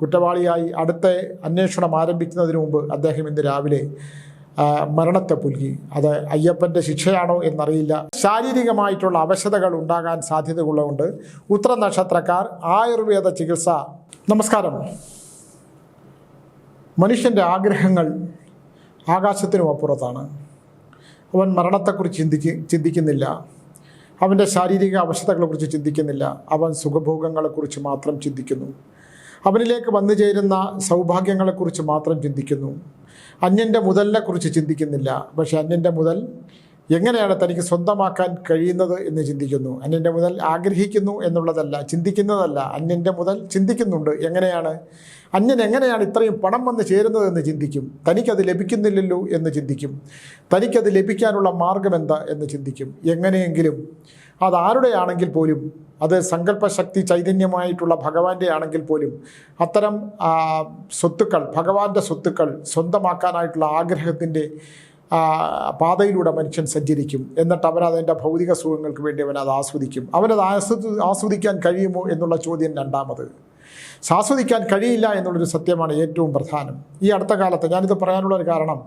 കുറ്റവാളിയായി അടുത്ത അന്വേഷണം ആരംഭിക്കുന്നതിന് മുമ്പ് അദ്ദേഹം ഇന്ന് രാവിലെ മരണത്തെ പുൽകി. അത് അയ്യപ്പൻ്റെ ശിക്ഷയാണോ എന്നറിയില്ല. ശാരീരികമായിട്ടുള്ള അവശതകൾ ഉണ്ടാകാൻ സാധ്യതയുള്ളതുകൊണ്ട് ഉത്തര നക്ഷത്രക്കാർ ആയുർവേദ ചികിത്സ. നമസ്കാരം. മനുഷ്യൻ്റെ ആഗ്രഹങ്ങൾ ആകാശത്തിനും അപ്പുറത്താണ്. അവൻ മരണത്തെക്കുറിച്ച് ചിന്തിക്കുന്നില്ല, അവൻ്റെ ശാരീരിക അവശതകളെക്കുറിച്ച് ചിന്തിക്കുന്നില്ല, അവൻ സുഖഭോഗങ്ങളെക്കുറിച്ച് മാത്രം ചിന്തിക്കുന്നു. അവനിലേക്ക് വന്നു ചേരുന്ന സൗഭാഗ്യങ്ങളെക്കുറിച്ച് മാത്രം ചിന്തിക്കുന്നു. അന്യൻ്റെ മുതലിനെക്കുറിച്ച് ചിന്തിക്കുന്നില്ല. പക്ഷേ അന്യൻ്റെ മുതൽ എങ്ങനെയാണ് തനിക്ക് സ്വന്തമാക്കാൻ കഴിയുന്നത് എന്ന് ചിന്തിക്കുന്നു. അന്യൻ്റെ മുതൽ ആഗ്രഹിക്കുന്നു എന്നുള്ളതല്ല, ചിന്തിക്കുന്നതല്ല. അന്യൻ്റെ മുതൽ ചിന്തിക്കുന്നുണ്ട്. എങ്ങനെയാണ് അന്യൻ എങ്ങനെയാണ് ഇത്രയും പണം വന്ന് ചേരുന്നതെന്ന് ചിന്തിക്കും. തനിക്കത് ലഭിക്കുന്നില്ലല്ലോ എന്ന് ചിന്തിക്കും. തനിക്കത് ലഭിക്കാനുള്ള മാർഗം എന്താ എന്ന് ചിന്തിക്കും. എങ്ങനെയെങ്കിലും അത് ആരുടെയാണെങ്കിൽ പോലും, അത് സങ്കല്പശക്തി ചൈതന്യമായിട്ടുള്ള ഭഗവാന്റെ ആണെങ്കിൽ പോലും അത്തരം സ്വത്തുക്കൾ, ഭഗവാന്റെ സ്വത്തുക്കൾ സ്വന്തമാക്കാനായിട്ടുള്ള ആഗ്രഹത്തിൻ്റെ പാതയിലൂടെ മനുഷ്യൻ സഞ്ചരിക്കും. എന്നിട്ട് അവനതിൻ്റെ ഭൗതിക സുഖങ്ങൾക്ക് വേണ്ടി അവനത് ആസ്വദിക്കും. അവനത് ആസ്വദിക്കാൻ കഴിയുമോ എന്നുള്ള ചോദ്യം രണ്ടാമത്. ആസ്വദിക്കാൻ കഴിയില്ല എന്നുള്ളൊരു സത്യമാണ് ഏറ്റവും പ്രധാനം. ഈ അടുത്ത കാലത്ത് ഞാനിത് പറയാനുള്ളൊരു കാരണം,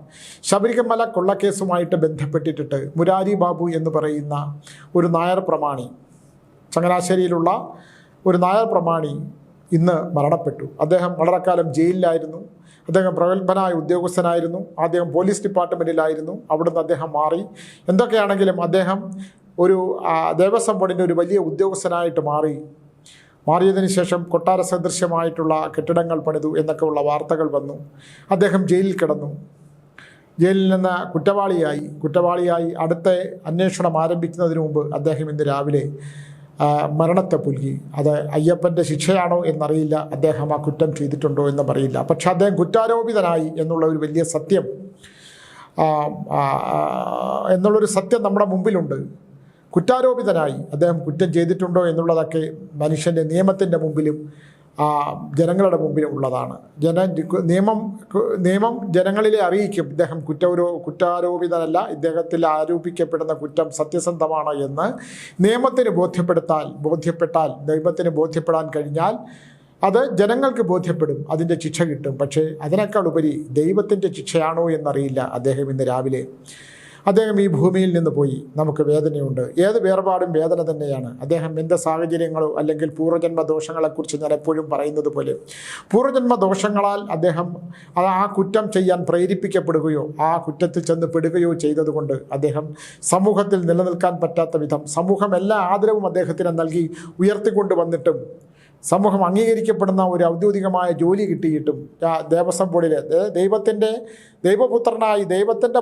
ശബരിമല കൊള്ളക്കേസുമായിട്ട് ബന്ധപ്പെട്ടിട്ട് മുരാരി ബാബു എന്ന് പറയുന്ന ഒരു നായർ പ്രമാണി, ചങ്ങനാശ്ശേരിയിലുള്ള ഒരു നായർ പ്രമാണി ഇന്ന് മരണപ്പെട്ടു. അദ്ദേഹം വളരെക്കാലം ജയിലിലായിരുന്നു. അദ്ദേഹം പ്രഗത്ഭനായ ഉദ്യോഗസ്ഥനായിരുന്നു. അദ്ദേഹം പോലീസ് ഡിപ്പാർട്ട്മെൻറ്റിലായിരുന്നു. അവിടുന്ന് അദ്ദേഹം മാറി. എന്തൊക്കെയാണെങ്കിലും അദ്ദേഹം ഒരു ദേവസ്വം ബോർഡിൻ്റെ ഒരു വലിയ ഉദ്യോഗസ്ഥനായിട്ട് മാറിയതിനു ശേഷം കൊട്ടാര സദൃശ്യമായിട്ടുള്ള കെട്ടിടങ്ങൾ പണിതു എന്നൊക്കെ ഉള്ള വാർത്തകൾ വന്നു. അദ്ദേഹം ജയിലിൽ കിടന്നു. ജയിലിൽ നിന്ന് കുറ്റവാളിയായി അടുത്ത അന്വേഷണം ആരംഭിക്കുന്നതിന് മുമ്പ് അദ്ദേഹം ഇന്ന് രാവിലെ മരണത്തെ പുൽകി. അത് അയ്യപ്പൻ്റെ ശിക്ഷയാണോ എന്നറിയില്ല, അദ്ദേഹം ആ കുറ്റം ചെയ്തിട്ടുണ്ടോ എന്നും അറിയില്ല. പക്ഷെ അദ്ദേഹം കുറ്റാരോപിതനായി എന്നുള്ള ഒരു വലിയ സത്യം നമ്മുടെ മുമ്പിലുണ്ട്. കുറ്റാരോപിതനായി അദ്ദേഹം കുറ്റം ചെയ്തിട്ടുണ്ടോ എന്നുള്ളതൊക്കെ മനുഷ്യൻ്റെ നിയമത്തിൻ്റെ മുമ്പിലും ജനങ്ങളുടെ മുമ്പിലും ഉള്ളതാണ്. നിയമം ജനങ്ങളിലെ അറിയിക്കും ഇദ്ദേഹം കുറ്റാരോപിതനല്ല, ഇദ്ദേഹത്തിൽ ആരോപിക്കപ്പെടുന്ന കുറ്റം സത്യസന്ധമാണ് എന്ന് നിയമത്തിന് ബോധ്യപ്പെട്ടാൽ ദൈവത്തിന് ബോധ്യപ്പെടാൻ കഴിഞ്ഞാൽ അത് ജനങ്ങൾക്ക് ബോധ്യപ്പെടും, അതിൻ്റെ ശിക്ഷ കിട്ടും. പക്ഷേ അതിനേക്കാൾ ഉപരി ദൈവത്തിൻ്റെ ശിക്ഷയാണോ എന്നറിയില്ല. അദ്ദേഹം ഈ ഭൂമിയിൽ നിന്ന് പോയി. നമുക്ക് വേദനയുണ്ട്. ഏത് വേർപാടും വേദന തന്നെയാണ്. അദ്ദേഹം എന്ത് സാഹചര്യങ്ങളോ അല്ലെങ്കിൽ പൂർവ്വജന്മ ദോഷങ്ങളെക്കുറിച്ച് ഞാൻ എപ്പോഴും പറയുന്നത് പോലെ, പൂർവ്വജന്മ ദോഷങ്ങളാൽ അദ്ദേഹം ആ കുറ്റം ചെയ്യാൻ പ്രേരിപ്പിക്കപ്പെടുകയോ ആ കുറ്റത്തിൽ ചെന്ന് പെടുകയോ ചെയ്തതുകൊണ്ട് അദ്ദേഹം സമൂഹത്തിൽ നിലനിൽക്കാൻ പറ്റാത്ത വിധം സമൂഹം എല്ലാ ആദരവും അദ്ദേഹത്തിന് നൽകി ഉയർത്തിക്കൊണ്ടുവന്നിട്ടും സമൂഹം അംഗീകരിക്കപ്പെടുന്ന ഒരു ഔദ്യോഗികമായ ജോലി കിട്ടിയിട്ടും ദേവസ്വം ബോർഡിലെ ദൈവത്തിൻ്റെ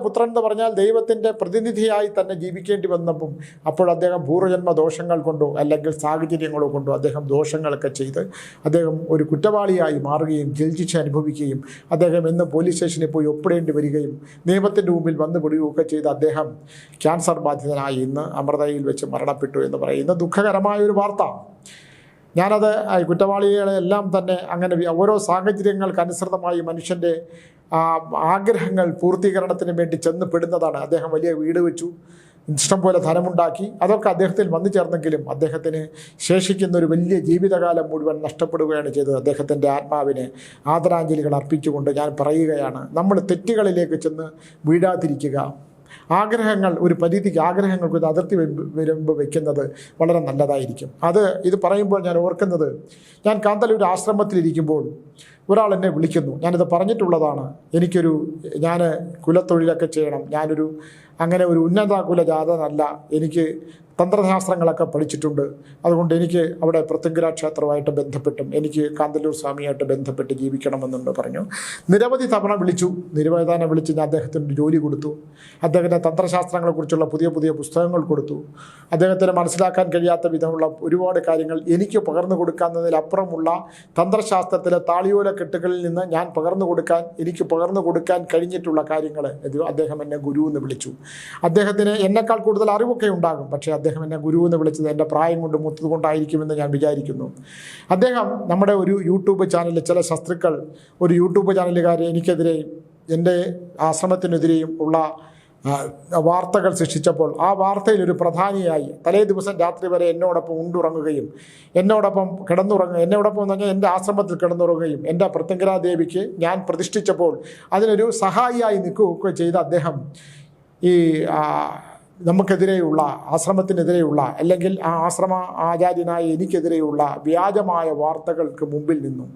പുത്രൻ എന്ന് പറഞ്ഞാൽ ദൈവത്തിൻ്റെ പ്രതിനിധിയായി തന്നെ ജീവിക്കേണ്ടി വന്നപ്പം അപ്പോൾ അദ്ദേഹം പൂർവ്വജന്മ ദോഷങ്ങൾ കൊണ്ടോ അല്ലെങ്കിൽ സാഹചര്യങ്ങളോ കൊണ്ടോ അദ്ദേഹം ദോഷങ്ങളൊക്കെ ചെയ്ത് അദ്ദേഹം ഒരു കുറ്റവാളിയായി മാറുകയും ജയിൽ ശിക്ഷ അനുഭവിക്കുകയും അദ്ദേഹം ഇന്ന് പോലീസ് സ്റ്റേഷനിൽ പോയി ഒപ്പിടേണ്ടി വരികയും നിയമത്തിൻ്റെ മുമ്പിൽ വന്നുപെടുകയൊക്കെ ചെയ്ത് അദ്ദേഹം ക്യാൻസർ ബാധിതനായി ഇന്ന് അമൃതയിൽ വെച്ച് മരണപ്പെട്ടു എന്ന് പറയുന്ന ദുഃഖകരമായൊരു വാർത്ത. ഞാനത് കുറ്റവാളികളെല്ലാം തന്നെ അങ്ങനെ ഓരോ സാഹചര്യങ്ങൾക്കനുസൃതമായി മനുഷ്യൻ്റെ ആഗ്രഹങ്ങൾ പൂർത്തീകരണത്തിന് വേണ്ടി ചെന്ന് പെടുന്നതാണ്. അദ്ദേഹം വലിയ വീട് വെച്ചു, ഇഷ്ടംപോലെ ധനമുണ്ടാക്കി, അതൊക്കെ അദ്ദേഹത്തിൽ വന്നു ചേർന്നെങ്കിലും അദ്ദേഹത്തിന് ശേഷിക്കുന്ന ഒരു വലിയ ജീവിതകാലം മുഴുവൻ നഷ്ടപ്പെടുകയാണ് ചെയ്തത്. അദ്ദേഹത്തിൻ്റെ ആത്മാവിന് ആദരാഞ്ജലികൾ അർപ്പിച്ചുകൊണ്ട് ഞാൻ പറയുകയാണ്, നമ്മൾ തെറ്റുകളിലേക്ക് ചെന്ന് വീഴാതിരിക്കുക. ആഗ്രഹങ്ങൾ ഒരു പരിധിക്ക്, ആഗ്രഹങ്ങൾക്ക് ഒരു അതിർത്തി വരുമ്പോൾ വയ്ക്കുന്നത് വളരെ നല്ലതായിരിക്കും. ഇത് പറയുമ്പോൾ ഞാൻ ഓർക്കുന്നത്, ഞാൻ കാന്തല്ലൂർ ആശ്രമത്തിലിരിക്കുമ്പോൾ ഒരാൾ എന്നെ വിളിക്കുന്നു. ഞാനിത് പറഞ്ഞിട്ടുള്ളതാണ്. ഞാൻ കുലത്തൊഴിലൊക്കെ ചെയ്യണം, അങ്ങനെ ഒരു ഉന്നത കുലജാതനല്ല, എനിക്ക് തന്ത്രശാസ്ത്രങ്ങളൊക്കെ പഠിച്ചിട്ടുണ്ട്, അതുകൊണ്ട് എനിക്ക് അവിടെ പൃഥ്വിരാജ ക്ഷേത്രവുമായിട്ട് ബന്ധപ്പെട്ടും എനിക്ക് കാന്തല്ലൂർ സ്വാമിയായിട്ട് ബന്ധപ്പെട്ട് ജീവിക്കണമെന്നുണ്ട് പറഞ്ഞു. നിരവധി തവണ വിളിച്ചു ഞാൻ അദ്ദേഹത്തിന് ജോലി കൊടുത്തു. അദ്ദേഹത്തിൻ്റെ തന്ത്രശാസ്ത്രങ്ങളെക്കുറിച്ചുള്ള പുതിയ പുസ്തകങ്ങൾ കൊടുത്തു. അദ്ദേഹത്തിന് മനസ്സിലാക്കാൻ കഴിയാത്ത വിധമുള്ള ഒരുപാട് കാര്യങ്ങൾ എനിക്ക് പകർന്നു കൊടുക്കാവുന്നതിലപ്പുറമുള്ള തന്ത്രശാസ്ത്രത്തിലെ താളിയോല കെട്ടുകളിൽ നിന്ന് എനിക്ക് പകർന്നു കൊടുക്കാൻ കഴിഞ്ഞിട്ടുള്ള കാര്യങ്ങൾ അദ്ദേഹം എന്നെ ഗുരു എന്ന് വിളിച്ചു. അദ്ദേഹത്തിന് എന്നെക്കാൾ കൂടുതൽ അറിവൊക്കെ ഉണ്ടാകും, പക്ഷേ അദ്ദേഹം എന്നെ ഗുരു എന്ന് വിളിച്ചത് എൻ്റെ പ്രായം കൊണ്ട് മൂത്തത് കൊണ്ടായിരിക്കുമെന്ന് ഞാൻ വിചാരിക്കുന്നു. അദ്ദേഹം നമ്മുടെ ഒരു യൂട്യൂബ് ചാനലിൽ ചില ശത്രുക്കൾ, ഒരു യൂട്യൂബ് ചാനലുകാർ എനിക്കെതിരെയും എൻ്റെ ആശ്രമത്തിനെതിരെയും ഉള്ള വാർത്തകൾ സൃഷ്ടിച്ചപ്പോൾ ആ വാർത്തയിൽ ഒരു പ്രധാനിയായി തലേ ദിവസം രാത്രി വരെ എന്നോടൊപ്പം ഉണ്ടുറങ്ങുകയും എന്നോടൊപ്പം എന്നോടൊപ്പം എന്ന് പറഞ്ഞാൽ എൻ്റെ ആശ്രമത്തിൽ കിടന്നുറങ്ങുകയും എൻ്റെ പ്രത്യങ്കരാദേവിക്ക് ഞാൻ പ്രതിഷ്ഠിച്ചപ്പോൾ അതിനൊരു സഹായിയായി നിൽക്കുകയൊക്കെ ചെയ്ത അദ്ദേഹം ഈ നമുക്കെതിരെയുള്ള ആശ്രമത്തിനെതിരെയുള്ള അല്ലെങ്കിൽ ആ ആശ്രമ ആചാര്യനായ എനിക്കെതിരെയുള്ള വ്യാജമായ വാർത്തകൾക്ക് മുമ്പിൽ നിന്നു.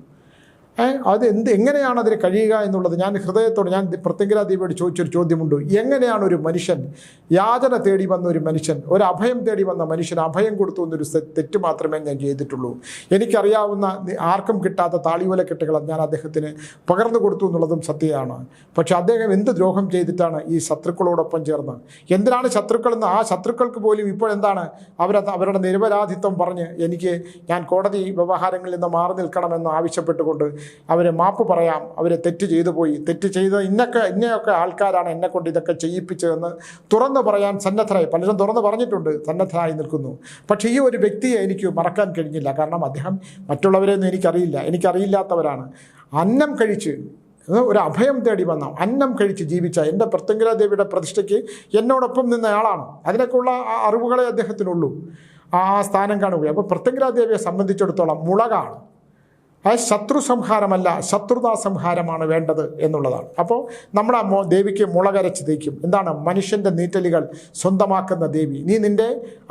അത് എങ്ങനെയാണ് അതിന് കഴിയുക എന്നുള്ളത് ഞാൻ ഹൃദയത്തോട് ഞാൻ പ്രത്യങ്കരാദേവിയോട് ചോദിച്ചൊരു ചോദ്യമുണ്ട്. എങ്ങനെയാണ് ഒരു മനുഷ്യൻ യാചന തേടി വന്ന ഒരു മനുഷ്യൻ, ഒരു അഭയം തേടി വന്ന മനുഷ്യൻ അഭയം കൊടുത്തു എന്നൊരു തെറ്റ് മാത്രമേ ഞാൻ ചെയ്തിട്ടുള്ളൂ. എനിക്കറിയാവുന്ന ആർക്കും കിട്ടാത്ത താളിവലക്കെട്ടുകൾ ഞാൻ അദ്ദേഹത്തിന് പകർന്നു കൊടുത്തു എന്നുള്ളതും സത്യമാണ്. പക്ഷെ അദ്ദേഹം എന്ത് ദ്രോഹം ചെയ്തിട്ടാണ് ഈ ശത്രുക്കളോടൊപ്പം ചേർന്ന്? എന്തിനാണ് ശത്രുക്കളെന്ന് ആ ശത്രുക്കൾക്ക് പോലും ഇപ്പോഴെന്താണ് അവരുടെ നിരപരാധിത്വം പറഞ്ഞ് ഞാൻ കോടതി വ്യവഹാരങ്ങളിൽ നിന്ന് മാറി നിൽക്കണമെന്ന് ആവശ്യപ്പെട്ടുകൊണ്ട് അവരെ മാപ്പ് പറയാം, അവരെ തെറ്റ് ചെയ്ത് ഇന്നയൊക്കെ ആൾക്കാരാണ് എന്നെ കൊണ്ട് ഇതൊക്കെ ചെയ്യിപ്പിച്ചതെന്ന് തുറന്നു പറയാൻ സന്നദ്ധരായി, പലരും തുറന്നു പറഞ്ഞിട്ടുണ്ട്, സന്നദ്ധരായി നിൽക്കുന്നു. പക്ഷേ ഈ ഒരു വ്യക്തിയെ എനിക്ക് മറക്കാൻ കഴിഞ്ഞില്ല. കാരണം അദ്ദേഹം മറ്റുള്ളവരെയൊന്നും എനിക്കറിയില്ലാത്തവരാണ്. അന്നം കഴിച്ച് ഒരു അഭയം തേടി വന്ന അന്നം കഴിച്ച് ജീവിച്ച എൻ്റെ പ്രത്യങ്കരാദേവിയുടെ പ്രതിഷ്ഠയ്ക്ക് എന്നോടൊപ്പം നിന്നയാളാണ്. അതിനൊക്കെയുള്ള അറിവുകളെ അദ്ദേഹത്തിനുള്ളൂ, ആ സ്ഥാനം കാണുകയും. അപ്പോൾ പ്രത്യങ്കരാദേവിയെ സംബന്ധിച്ചിടത്തോളം മുളകാണ്, ശത്രു സംഹാരമല്ല ശത്രുതാ സംഹാരമാണ് വേണ്ടത് എന്നുള്ളതാണ്. അപ്പോൾ നമ്മുടെ ദേവിക്ക് മുളകരച്ച് തേക്കും. എന്താണ്? മനുഷ്യൻ്റെ നീറ്റലുകൾ സ്വന്തമാക്കുന്ന ദേവി.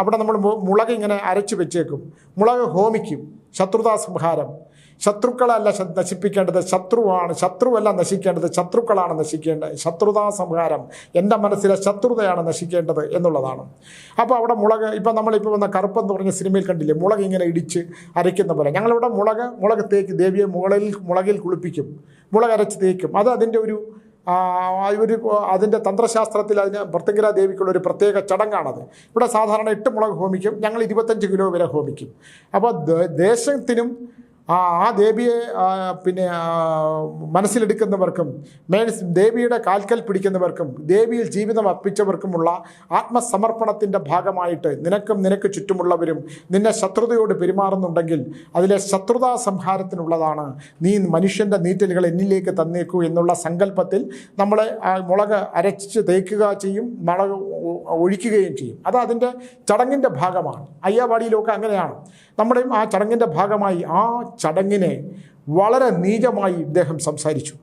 അവിടെ നമ്മൾ മുളക് ഇങ്ങനെ അരച്ച് വെച്ചേക്കും, മുളക് ഹോമിക്കും. ശത്രുതാ സംഹാരം. ശത്രുക്കളല്ല നശിപ്പിക്കേണ്ടത്, ശത്രുവല്ല നശിക്കേണ്ടത്, ശത്രുക്കളാണ് നശിക്കേണ്ടത്. ശത്രുതാ സംഹാരം, എൻ്റെ മനസ്സിലെ ശത്രുതയാണ് നശിക്കേണ്ടത് എന്നുള്ളതാണ്. അപ്പോൾ അവിടെ മുളക്, ഇപ്പം നമ്മളിപ്പോൾ വന്ന കറുപ്പെന്ന് പറഞ്ഞ സിനിമയിൽ കണ്ടില്ലേ, മുളക് ഇങ്ങനെ ഇടിച്ച് അരയ്ക്കുന്ന പോലെ. ഞങ്ങളിവിടെ മുളക് തേക്ക് ദേവിയെ മുളകിൽ കുളിപ്പിക്കും, മുളക് അരച്ച് തേക്കും. അത് അതിൻ്റെ അതിൻ്റെ തന്ത്രശാസ്ത്രത്തിൽ അതിന് പ്രത്യങ്കരാദേവിക്കുള്ള ഒരു പ്രത്യേക ചടങ്ങാണത്. ഇവിടെ സാധാരണ 8 മുളക് ഹോമിക്കും, ഞങ്ങൾ 25 കിലോ വരെ ഹോമിക്കും. അപ്പോൾ ദേശത്തിനും ആ ദേവിയെ മനസ്സിലെടുക്കുന്നവർക്കും ദേവിയുടെ കാൽക്കൽ പിടിക്കുന്നവർക്കും ദേവിയിൽ ജീവിതം അർപ്പിച്ചവർക്കുമുള്ള ആത്മസമർപ്പണത്തിൻ്റെ ഭാഗമായിട്ട് നിനക്ക് ചുറ്റുമുള്ളവരും നിന്നെ ശത്രുതയോട് പെരുമാറുന്നുണ്ടെങ്കിൽ അതിലെ ശത്രുതാ സംഹാരത്തിനുള്ളതാണ് നീ മനുഷ്യൻ്റെ നീറ്റലുകൾ എന്നിലേക്ക് തന്നേക്കൂ എന്നുള്ള സങ്കല്പത്തിൽ നമ്മളെ മുളക് അരച്ച് തേക്കുക ചെയ്യും, മുളക് ഒഴിക്കുകയും ചെയ്യും. അത് അതിൻ്റെ ചടങ്ങിൻ്റെ ഭാഗമാണ്. അയ്യാവാടിയിലൊക്കെ അങ്ങനെയാണ്. നമ്മുടെയും ആ ചടങ്ങിൻ്റെ ഭാഗമായി ആ ചടങ്ങിനെ വളരെ നീചമായി ഇദ്ദേഹം സംസാരിച്ചു,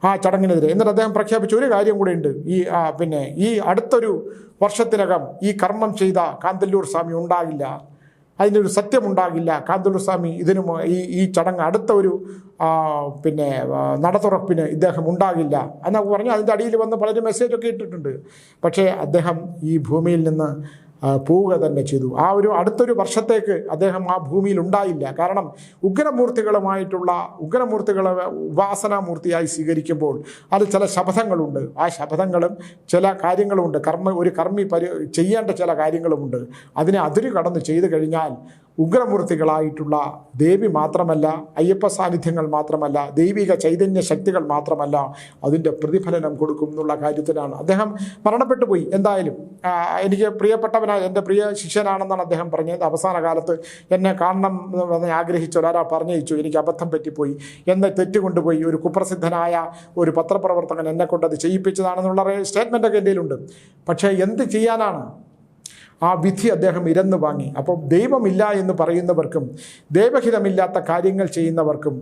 ആ ചടങ്ങിനെതിരെ. എന്നിട്ട് അദ്ദേഹം പ്രഖ്യാപിച്ച ഒരു കാര്യം കൂടെ ഉണ്ട്. ഈ അടുത്തൊരു വർഷത്തിനകം ഈ കർമ്മം ചെയ്ത കാന്തല്ലൂർ സ്വാമി ഉണ്ടാകില്ല, അതിനൊരു സത്യമുണ്ടാകില്ല. കാന്തല്ലൂർ സ്വാമി ഈ ചടങ്ങ് അടുത്ത ഒരു നടത്തുറപ്പിന് ഇദ്ദേഹം ഉണ്ടാകില്ല എന്നൊക്കെ പറഞ്ഞ് അതിൻ്റെ അടിയിൽ വന്ന് പലരും മെസ്സേജൊക്കെ ഇട്ടിട്ടുണ്ട്. പക്ഷേ അദ്ദേഹം ഈ ഭൂമിയിൽ നിന്ന് പോവുക തന്നെ ചെയ്തു. അടുത്തൊരു വർഷത്തേക്ക് അദ്ദേഹം ആ ഭൂമിയിൽ ഉണ്ടായില്ല. കാരണം ഉഗ്രമൂർത്തികളെ ഉപാസനാമൂർത്തിയായി സ്വീകരിക്കുമ്പോൾ അത് ചില ശപഥങ്ങളുണ്ട്. ആ ശപഥങ്ങളും ചില കാര്യങ്ങളുമുണ്ട്. ഒരു കർമ്മി ചെയ്യേണ്ട ചില കാര്യങ്ങളുമുണ്ട്. അതിനെ അതിര് കടന്ന് ചെയ്തു കഴിഞ്ഞാൽ ഉഗ്രമൂർത്തികളായിട്ടുള്ള ദേവി മാത്രമല്ല, അയ്യപ്പ സാന്നിധ്യങ്ങൾ മാത്രമല്ല, ദൈവിക ചൈതന്യ ശക്തികൾ മാത്രമല്ല, അതിൻ്റെ പ്രതിഫലനം കൊടുക്കും എന്നുള്ള കാര്യത്തിലാണ് അദ്ദേഹം മരണപ്പെട്ടു പോയി. എന്തായാലും എനിക്ക് പ്രിയപ്പെട്ടവനായ എൻ്റെ പ്രിയ ശിഷ്യനാണെന്നാണ് അദ്ദേഹം പറഞ്ഞത്. അവസാന കാലത്ത് എന്നെ കാണണം എന്ന് ആഗ്രഹിച്ച ഒരാളാ പറഞ്ഞയച്ചു, എനിക്ക് അബദ്ധം പറ്റിപ്പോയി എന്ന് തെറ്റുകൊണ്ടുപോയി ഒരു കുപ്രസിദ്ധനായ ഒരു പത്രപ്രവർത്തകൻ എന്നെ കൊണ്ടത് ചെയ്യിപ്പിച്ചതാണെന്നുള്ള സ്റ്റേറ്റ്മെൻറ്റൊക്കെ എൻ്റെ കയ്യിലുണ്ട്. പക്ഷേ എന്ത് ചെയ്യാനാണ്? ആ വിധി അദ്ദേഹം ഇരന്നു വാങ്ങി. അപ്പോൾ ദൈവമില്ല എന്ന് പറയുന്നവർക്കും ദൈവഹിതമില്ലാത്ത കാര്യങ്ങൾ ചെയ്യുന്നവർക്കും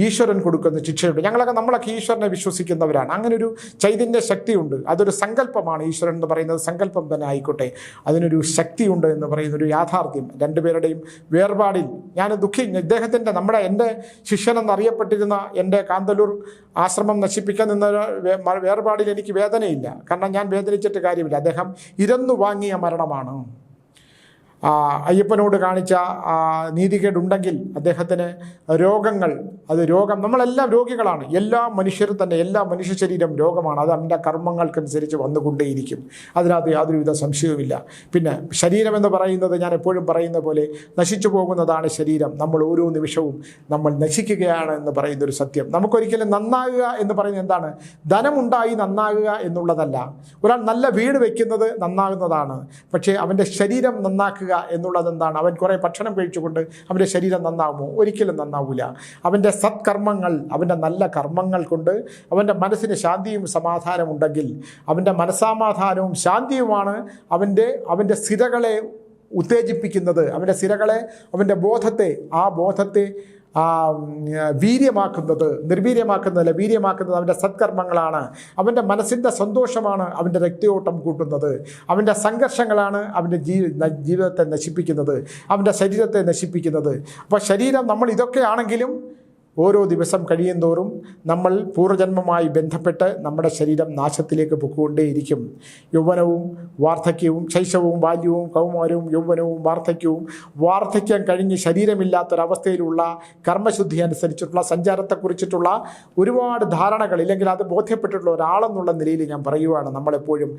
ഈശ്വരൻ കൊടുക്കുന്ന ശിക്ഷയുണ്ട്. നമ്മളൊക്കെ ഈശ്വരനെ വിശ്വസിക്കുന്നവരാണ്. അങ്ങനൊരു ചൈതന്യ ശക്തിയുണ്ട്. അതൊരു സങ്കല്പമാണ്. ഈശ്വരൻ എന്ന് പറയുന്നത് സങ്കല്പം തന്നെ ആയിക്കോട്ടെ, അതിനൊരു ശക്തിയുണ്ട് എന്ന് പറയുന്നൊരു യാഥാർത്ഥ്യം. രണ്ടുപേരുടെയും വേർപാടിൽ ഞാൻ ഇദ്ദേഹത്തിൻ്റെ എൻ്റെ ശിഷ്യനെന്നറിയപ്പെട്ടിരുന്ന എൻ്റെ കാന്തല്ലൂർ ആശ്രമം നശിപ്പിക്കാൻ നിന്ന വേർപാടിൽ എനിക്ക് വേദനയില്ല. കാരണം ഞാൻ വേദനിച്ചിട്ട് കാര്യമില്ല. അദ്ദേഹം ഇരന്നു വാങ്ങിയ മരണമാണ്. അയ്യപ്പനോട് കാണിച്ച നീതികേടുണ്ടെങ്കിൽ അദ്ദേഹത്തിന് രോഗം നമ്മളെല്ലാം രോഗികളാണ്. എല്ലാ മനുഷ്യരും തന്നെ, എല്ലാ മനുഷ്യ ശരീരം രോഗമാണ്. അത് അവൻ്റെ കർമ്മങ്ങൾക്കനുസരിച്ച് വന്നുകൊണ്ടേയിരിക്കും. അതിനകത്ത് യാതൊരുവിധ സംശയവുമില്ല. പിന്നെ ശരീരം എന്ന് പറയുന്നത് ഞാൻ എപ്പോഴും പറയുന്ന പോലെ നശിച്ചു പോകുന്നതാണ് ശരീരം. നമ്മൾ ഓരോ നിമിഷവും നമ്മൾ നശിക്കുകയാണ് എന്ന് പറയുന്നൊരു സത്യം. നമുക്കൊരിക്കലും നന്നാകുക എന്ന് പറയുന്നത് എന്താണ്? ധനമുണ്ടായി നന്നാകുക എന്നുള്ളതല്ല. ഒരാൾ നല്ല വീട് വയ്ക്കുന്നത് നന്നാകുന്നതാണ്. പക്ഷേ അവൻ്റെ ശരീരം നന്നാക്കുക കാണുക എന്നുള്ളത് എന്താണ്? അവൻ കുറേ ഭക്ഷണം കഴിച്ചുകൊണ്ട് അവൻ്റെ ശരീരം നന്നാവുമോ? ഒരിക്കലും നന്നാവില്ല. അവൻ്റെ സത്കർമ്മങ്ങൾ, അവൻ്റെ നല്ല കർമ്മങ്ങൾ കൊണ്ട് അവൻ്റെ മനസ്സിന് ശാന്തിയും സമാധാനം ഉണ്ടെങ്കിൽ, അവൻ്റെ മനസ്സമാധാനവും ശാന്തിയുമാണ് അവൻ്റെ സിരകളെ ഉത്തേജിപ്പിക്കുന്നത്, അവൻ്റെ സിരകളെ, അവൻ്റെ ബോധത്തെ, ആ ബോധത്തെ നിർവീര്യമാക്കുന്നതല്ല, വീര്യമാക്കുന്നത് അവൻ്റെ സത്കർമ്മങ്ങളാണ്. അവൻ്റെ മനസ്സിൻ്റെ സന്തോഷമാണ് അവൻ്റെ രക്തയോട്ടം കൂട്ടുന്നത്. അവൻ്റെ സംഘർഷങ്ങളാണ് അവൻ്റെ ജീവിതത്തെ നശിപ്പിക്കുന്നത്, അവൻ്റെ ശരീരത്തെ നശിപ്പിക്കുന്നത്. അപ്പോൾ ശരീരം, നമ്മൾ ഇതൊക്കെയാണെങ്കിലും ഓരോ ദിവസം കഴിയുന്തോറും നമ്മൾ പൂർവ്വജന്മമായി ബന്ധപ്പെട്ട് നമ്മുടെ ശരീരം നാശത്തിലേക്ക് പൊയ്ക്കൊണ്ടേയിരിക്കും. യൗവനവും വാർദ്ധക്യവും, ശൈശവവും ബാല്യവും കൗമാരവും യൗവനവും വാർദ്ധക്യം കഴിഞ്ഞ് ശരീരമില്ലാത്തൊരവസ്ഥയിലുള്ള കർമ്മശുദ്ധി അനുസരിച്ചിട്ടുള്ള സഞ്ചാരത്തെക്കുറിച്ചിട്ടുള്ള ഒരുപാട് ധാരണകൾ, ഇല്ലെങ്കിൽ അത് ബോധ്യപ്പെട്ടിട്ടുള്ള ഒരാളെന്നുള്ള നിലയിൽ ഞാൻ പറയുവാണ്, നമ്മളെപ്പോഴും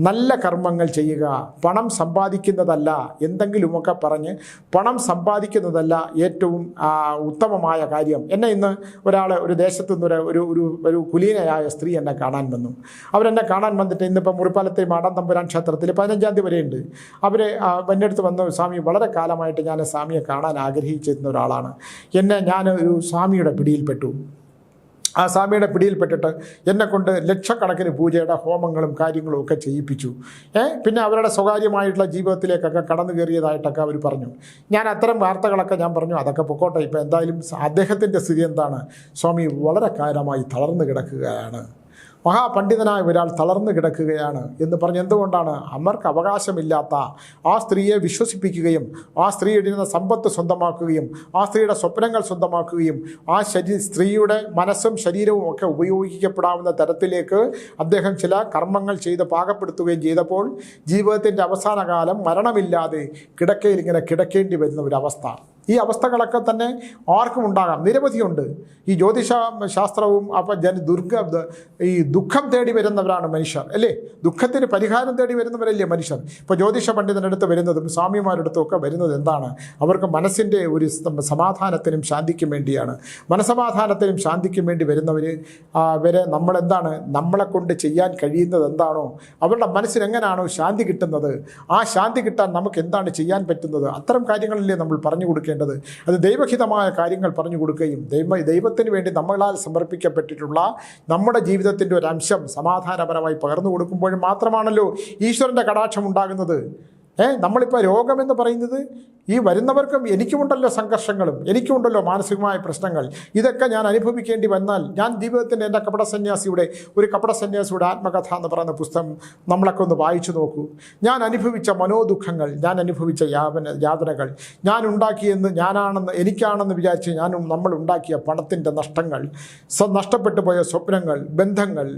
നല്ല കർമ്മങ്ങൾ ചെയ്യുക. പണം സമ്പാദിക്കുന്നതല്ല, എന്തെങ്കിലുമൊക്കെ പറഞ്ഞ് പണം സമ്പാദിക്കുന്നതല്ല ഏറ്റവും ഉത്തമമായ കാര്യം. ഇന്ന് ഒരു ദേശത്തു നിന്ന് ഒരു കുലീനയായ സ്ത്രീ എന്നെ കാണാൻ വന്നു. അവരെന്നെ കാണാൻ വന്നിട്ട് ഇന്നിപ്പോൾ മുറിപ്പാലത്തെ മാടൻ തമ്പുരാൻ ക്ഷേത്രത്തിൽ 15-ാം തീയതി വരെയുണ്ട്. അവർ എൻ്റെ അടുത്ത് വന്ന സ്വാമി, വളരെ കാലമായിട്ട് ഞാൻ സ്വാമിയെ കാണാൻ ആഗ്രഹിച്ചിരുന്ന ഒരാളാണ്. ഞാൻ ഒരു സ്വാമിയുടെ പിടിയിൽപ്പെട്ടു. ആ സ്വാമിയുടെ പിടിയിൽപ്പെട്ടിട്ട് എന്നെക്കൊണ്ട് ലക്ഷക്കണക്കിന് പൂജയുടെ ഹോമങ്ങളും കാര്യങ്ങളും ഒക്കെ ചെയ്യിപ്പിച്ചു. പിന്നെ അവരുടെ സ്വകാര്യമായിട്ടുള്ള ജീവിതത്തിലേക്കൊക്കെ കടന്നു കയറിയതായിട്ടൊക്കെ അവർ പറഞ്ഞു. ഞാൻ അത്തരം വാർത്തകളൊക്കെ ഞാൻ പറഞ്ഞു, അതൊക്കെ പൊക്കോട്ടെ. ഇപ്പോൾ എന്തായാലും അദ്ദേഹത്തിൻ്റെ സ്ഥിതി എന്താണ്? സ്വാമി വളരെ കാലമായി തളർന്നു കിടക്കുകയാണ്, മഹാപണ്ഡിതനായ ഒരാൾ തളർന്നു കിടക്കുകയാണ് എന്ന് പറഞ്ഞ്, എന്തുകൊണ്ടാണ്? അവർക്ക് അവകാശമില്ലാത്ത ആ സ്ത്രീയെ വിശ്വസിപ്പിക്കുകയും ആ സ്ത്രീ ഇടുന്ന സമ്പത്ത് സ്വന്തമാക്കുകയും ആ സ്ത്രീയുടെ സ്വപ്നങ്ങൾ സ്വന്തമാക്കുകയും ആ സ്ത്രീയുടെ മനസ്സും ശരീരവും ഒക്കെ ഉപയോഗിക്കപ്പെടാവുന്ന തരത്തിലേക്ക് അദ്ദേഹം ചില കർമ്മങ്ങൾ ചെയ്ത് പാകപ്പെടുത്തുകയും ചെയ്തപ്പോൾ ജീവിതത്തിൻ്റെ അവസാന കാലം മരണമില്ലാതെ കിടക്കയിൽ ഇങ്ങനെ കിടക്കേണ്ടി വരുന്ന ഒരവസ്ഥ. ഈ അവസ്ഥകളൊക്കെ തന്നെ ആർക്കും ഉണ്ടാകാം, നിരവധിയുണ്ട്. ഈ ജ്യോതിഷ ശാസ്ത്രവും ഈ ദുഃഖം തേടി വരുന്നവരാണ് മനുഷ്യർ, അല്ലേ? ദുഃഖത്തിന് പരിഹാരം തേടി വരുന്നവരല്ലേ മനുഷ്യർ? ഇപ്പോൾ ജ്യോതിഷ പണ്ഡിതനടുത്ത് വരുന്നതും സ്വാമിമാരടുത്തും ഒക്കെ വരുന്നത് എന്താണ്? അവർക്ക് മനസ്സിൻ്റെ ഒരു സമാധാനത്തിനും ശാന്തിക്കും വേണ്ടിയാണ്. മനസ്സമാധാനത്തിനും ശാന്തിക്കും വേണ്ടി വരെ നമ്മളെന്താണ്, നമ്മളെ കൊണ്ട് ചെയ്യാൻ കഴിയുന്നത് എന്താണോ, അവരുടെ മനസ്സിന് എങ്ങനെയാണോ ശാന്തി കിട്ടുന്നത്, ആ ശാന്തി കിട്ടാൻ നമുക്ക് എന്താണ് ചെയ്യാൻ പറ്റുന്നത്, അത്തരം കാര്യങ്ങളല്ലേ നമ്മൾ പറഞ്ഞു കൊടുക്കേണ്ടത്. അത് ദൈവഹിതമായ കാര്യങ്ങൾ പറഞ്ഞു കൊടുക്കുകയും ദൈവത്തിന് വേണ്ടി നമ്മളാൽ സമർപ്പിക്കപ്പെട്ടിട്ടുള്ള നമ്മുടെ ജീവിതത്തിൻ്റെ ഒരു അംശം സമാധാനപരമായി പകർന്നു കൊടുക്കുമ്പോഴും മാത്രമാണല്ലോ ഈശ്വരൻ്റെ കടാക്ഷം ഉണ്ടാകുന്നത്. നമ്മളിപ്പോൾ രോഗമെന്ന് പറയുന്നത്, ഈ വരുന്നവർക്കും എനിക്കുമുണ്ടല്ലോ സംഘർഷങ്ങളും, എനിക്കുമുണ്ടല്ലോ മാനസികമായ പ്രശ്നങ്ങൾ. ഇതൊക്കെ ഞാൻ അനുഭവിക്കേണ്ടി വന്നാൽ, ഞാൻ ജീവിതത്തിൻ്റെ എൻ്റെ കപട സന്യാസിയുടെ ആത്മകഥ എന്ന് പറയുന്ന പുസ്തകം നമ്മളൊക്കെ ഒന്ന് വായിച്ചു നോക്കൂ. ഞാൻ അനുഭവിച്ച മനോദുഃഖങ്ങൾ, ഞാൻ അനുഭവിച്ച യാതനകൾ, എനിക്കാണെന്ന് വിചാരിച്ച് നമ്മൾ ഉണ്ടാക്കിയ പണത്തിൻ്റെ നഷ്ടങ്ങൾ, നഷ്ടപ്പെട്ടു പോയ സ്വപ്നങ്ങൾ, ബന്ധങ്ങൾ,